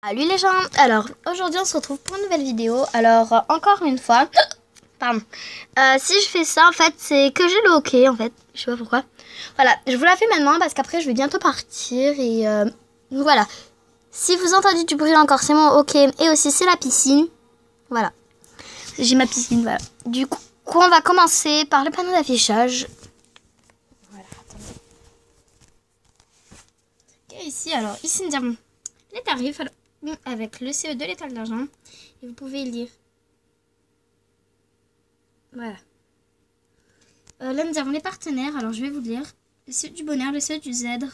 Salut les gens, alors aujourd'hui on se retrouve pour une nouvelle vidéo. Alors encore une fois, pardon, si je fais ça en fait c'est que j'ai le hockey en fait, je sais pas pourquoi. Voilà, je vous la fais maintenant parce qu'après je vais bientôt partir et voilà. Si vous entendez du bruit encore c'est mon hockey et aussi c'est la piscine, voilà. J'ai ma piscine, voilà. Du coup on va commencer par le panneau d'affichage. Voilà, attendez. Et ici alors, ici nous avons les tarifs. Alors, avec le CE2, l'étoile d'argent. Et vous pouvez lire. Voilà. Là, nous avons les partenaires. Alors, je vais vous lire. Le CE du bonheur, le CE du Zèdre,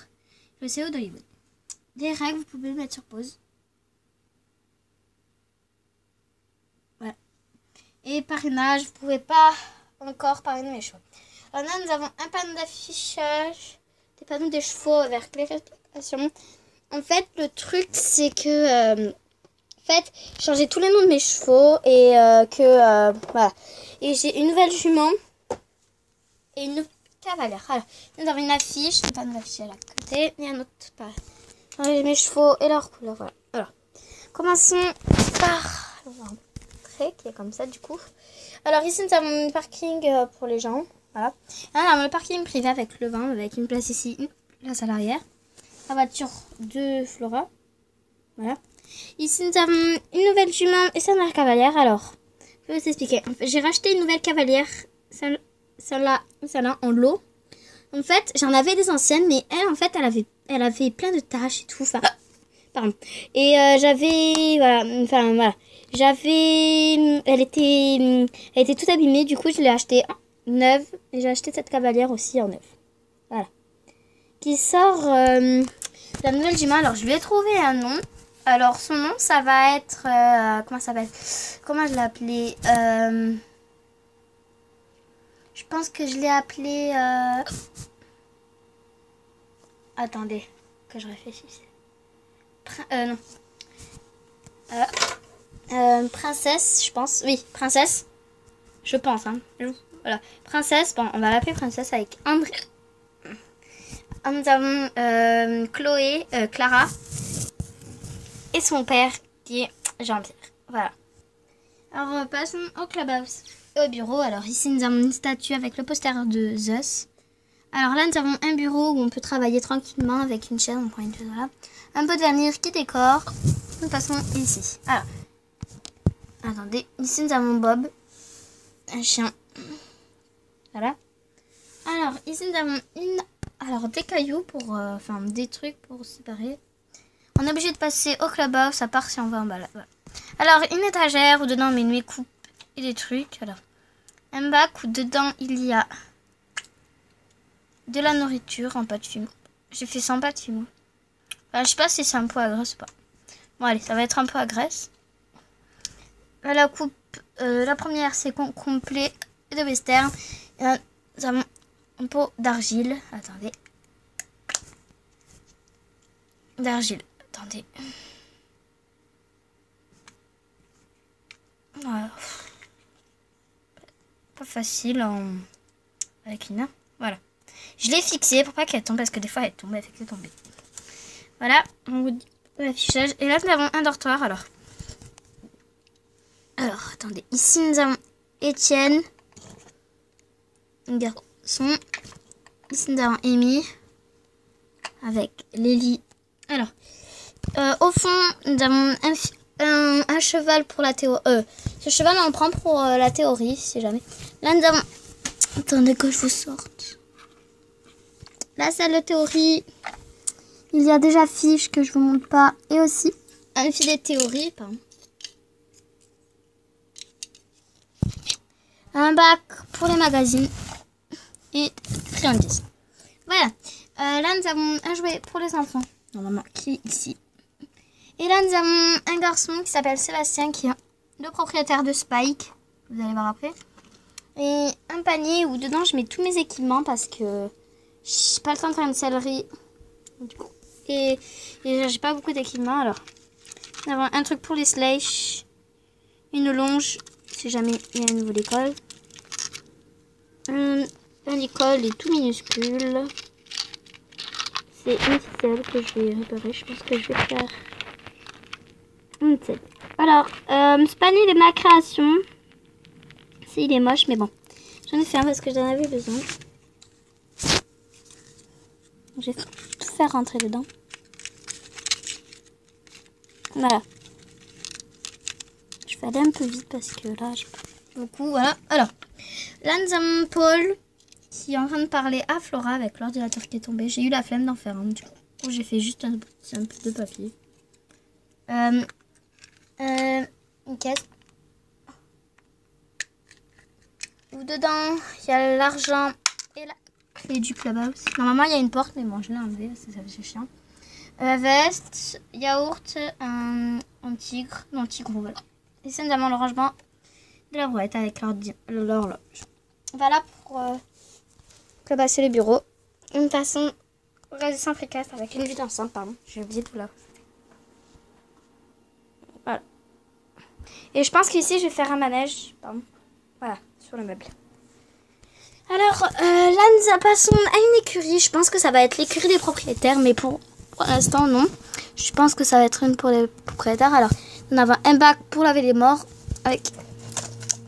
le CE d'Hollywood. Les règles, vous pouvez mettre sur pause. Voilà. Et parrainage, vous pouvez pas encore parrainer mes chevaux. Alors là, nous avons un panneau d'affichage, des panneaux des chevaux avec les réplications. En fait, le truc, c'est que... j'ai changé tous les noms de mes chevaux et voilà. Et j'ai une nouvelle jument et une cavalière. Alors, nous avons une affiche, un panneau d'affichage à côté et un autre pareil. Mes chevaux et leurs couleurs, voilà. Alors, commençons par l'entrée qui est comme ça du coup. Alors ici nous avons un parking pour les gens, voilà. Alors le parking privé avec le vin, avec une place ici, une place à l'arrière. La voiture de Flora, voilà. Ici, nous avons une nouvelle jument et sa mère cavalière. Alors, je vais vous expliquer. J'ai racheté une nouvelle cavalière, celle-là en lot. En fait, j'en avais des anciennes, mais elle, en fait, elle avait plein de taches et tout. Enfin, pardon. Et voilà. Elle était toute abîmée. Du coup, je l'ai achetée neuve. Et j'ai acheté cette cavalière aussi en neuve. Voilà. Qui sort la nouvelle jument. Alors, je lui ai trouvé un nom. Alors, son nom, ça va être... comment ça s'appelle? Comment je l'ai appelé? Je pense que je l'ai appelé... Attendez, que je réfléchisse. Non. Princesse, je pense. Oui, princesse. Je pense, hein. Voilà. Princesse, bon, on va l'appeler princesse avec André. Nous avons Chloé, Clara. Et son père qui est Jean-Pierre. Voilà. Alors passons au clubhouse et au bureau. Alors ici nous avons une statue avec le poster de Zeus. Alors là nous avons un bureau où on peut travailler tranquillement avec une chaise. On prend une chaise, voilà. Un pot de vernis qui décore. Nous passons ici. Alors. Attendez. Ici nous avons Bob. Un chien. Voilà. Alors ici nous avons des cailloux pour... des trucs pour séparer. On est obligé de passer au clubhouse, à part si on va en balade. Voilà. Alors, une étagère où dedans on met mes coupes et des trucs. Alors, un bac où dedans il y a de la nourriture en pâte fumée. J'ai fait sans pâte fumée. Enfin, je sais pas si c'est un peu à graisse ou pas. Bon, allez, ça va être un peu à graisse. La coupe, la première c'est complet de western. Et là, nous avons un pot d'argile. Attendez. D'argile. Attendez. Voilà. Pas facile avec une main. Voilà. Je l'ai fixée pour pas qu'elle tombe parce que des fois elle tombe, elle fait que tomber. Voilà. On vous dit l'affichage. Et là nous avons un dortoir alors. Alors attendez. Ici nous avons Étienne. Un garçon. Ici nous avons Amy. Avec Lélie. Alors. Au fond, nous avons un cheval pour la théorie. Ce cheval, on le prend pour la théorie, si jamais. Là, nous avons... Attendez que je vous sorte. La salle de théorie. Il y a déjà fiches que je vous montre pas. Et aussi un filet de théorie. Pardon. Un bac pour les magazines. Et friandises. Voilà. Là, nous avons un jouet pour les enfants. Normalement, qui est ici. Et là, nous avons un garçon qui s'appelle Sébastien, qui est le propriétaire de Spike. Vous allez voir après. Et un panier où dedans, je mets tous mes équipements parce que j'ai pas le temps de faire une sellerie. Du coup. Et j'ai pas beaucoup d'équipements. Alors, nous avons un truc pour les slash. Une longe, si jamais il y a un nouveau d'école. Un école est tout minuscule. C'est une ficelle que je vais réparer. Je pense que je vais faire... Alors, c'est pas ni de ma création. Si, il est moche, mais bon. J'en ai fait un parce que j'en avais besoin. Je vais tout faire rentrer dedans. Voilà. Je vais aller un peu vite parce que là, je peux beaucoup. Voilà. Alors, là, nous avons Paul qui est en train de parler à Flora avec l'ordinateur qui est tombé. J'ai eu la flemme d'en faire un. Du coup, j'ai fait juste un peu de papier. Une caisse. Où dedans, il y a l'argent et la clé du clubhouse. Normalement, il y a une porte, mais bon, je l'ai enlevée parce que ça fait chiant. Veste, yaourt, un tigre. Non, tigre, voilà. Et c'est notamment le rangement de la brouette avec l'horloge. Voilà pour clubhouser le bureau. Une façon résistant précaire avec une vue d'ensemble, pardon. J'ai oublié de vous la présenter. Voilà. Et je pense qu'ici, je vais faire un manège. Pardon. Voilà, sur le meuble. Alors, là, nous passons à une écurie. Je pense que ça va être l'écurie des propriétaires, mais pour l'instant, non. Je pense que ça va être une pour les propriétaires. Alors, nous avons un bac pour laver les morts avec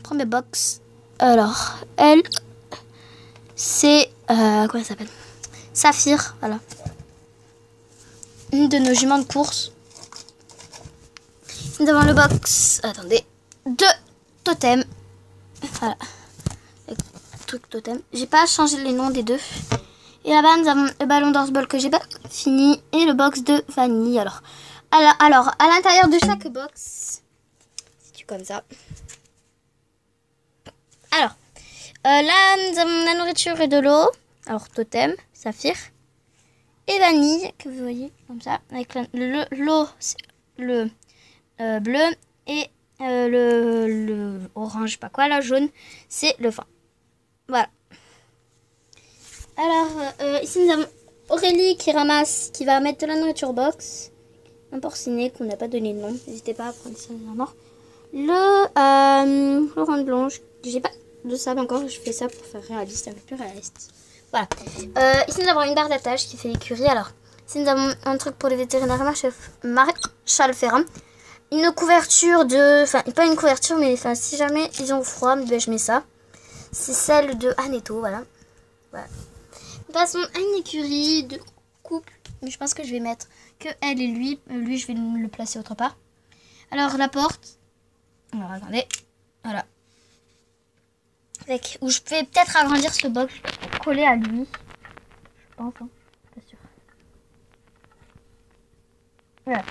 premier box. Alors, elle, c'est comment elle s'appelle? Saphir, voilà. Une de nos juments de course. Nous avons le box. Attendez, de totem. Voilà. Le truc totem. J'ai pas changé les noms des deux. Et là-bas, nous avons le ballon d'Orsball que j'ai pas fini. Et le box de vanille. Alors à l'intérieur de chaque box, c'est comme ça. Alors, là, nous avons la nourriture et de l'eau. Alors, totem, saphir et vanille, que vous voyez, comme ça. Avec l'eau, c'est le bleu et le orange, je sais pas quoi, la jaune, c'est le vin. Voilà. Alors, ici, nous avons Aurélie qui va mettre de la nourriture box. Un porcinet qu'on n'a pas donné de nom. N'hésitez pas à prendre ça dans le Laurent Blanche. J'ai pas de sable encore. Je fais ça pour faire réaliste, un peu plus réaliste. Voilà. Ici, nous avons une barre d'attache qui fait l'écurie. Alors, ici, nous avons un truc pour les vétérinaires Maréchal Ferrand. Une couverture de... Enfin, pas une couverture, mais enfin, si jamais ils ont froid, ben, je mets ça. C'est celle de Aneto, voilà. Voilà. Nous passons à une écurie de couple. Mais je pense que je vais mettre que elle et lui. Lui, je vais le placer autre part. Alors, la porte. Alors, attendez. Voilà. Où je vais peut-être agrandir ce box. Coller à lui. Je pense, hein. Pas sûr. Voilà.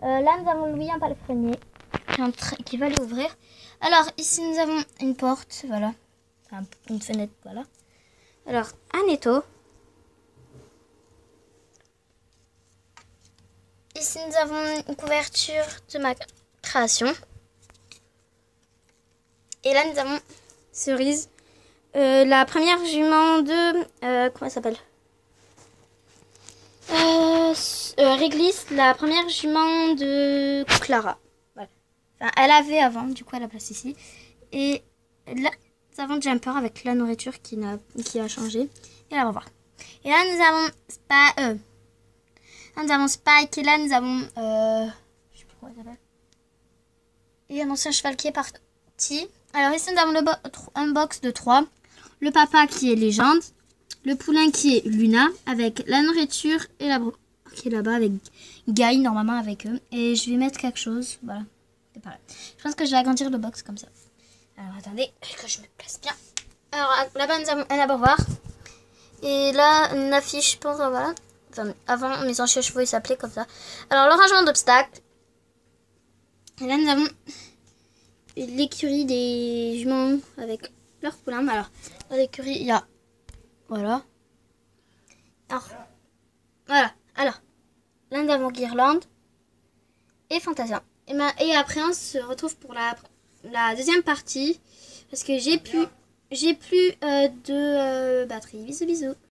Là, nous avons Louis, un palefrenier qui va l'ouvrir. Alors, ici, nous avons une porte. Voilà. Enfin, une fenêtre, voilà. Alors, un étau. Ici, nous avons une couverture de ma création. Et là, nous avons Cerise. La première jument de... comment elle s'appelle Réglisse, la première jument de Clara. Voilà. Enfin, elle avait avant, du coup, elle la place ici. Et là, nous avons Jumper avec la nourriture qui a changé. Et là, on va voir. Et là, nous avons nous avons Spike. Et là, nous avons... je sais plus comment elle s'appelle. Et un ancien cheval qui est parti. Alors ici, nous avons un box de 3. Le papa qui est Légende. Le poulain qui est Luna. Avec la nourriture. Et la qui est là-bas avec Guy, normalement, avec eux. Et je vais mettre quelque chose. Voilà. C'est pareil. Je pense que je vais agrandir le box comme ça. Alors, attendez. Que je me place bien. Alors, là-bas, nous avons un abreuvoir. Et là, une affiche pour... voilà. Enfin, avant, mes anciens chevaux, ils s'appelaient comme ça. Alors, le rangement d'obstacles. Et là, nous avons l'écurie des juments avec leur poulain. Alors, dans l'écurie, il y a... Voilà. Alors, voilà. Alors, là, nous avons Guirlande et Fantasia. Et après, on se retrouve pour la deuxième partie. Parce que j'ai plus de batterie. Bisous, bisous.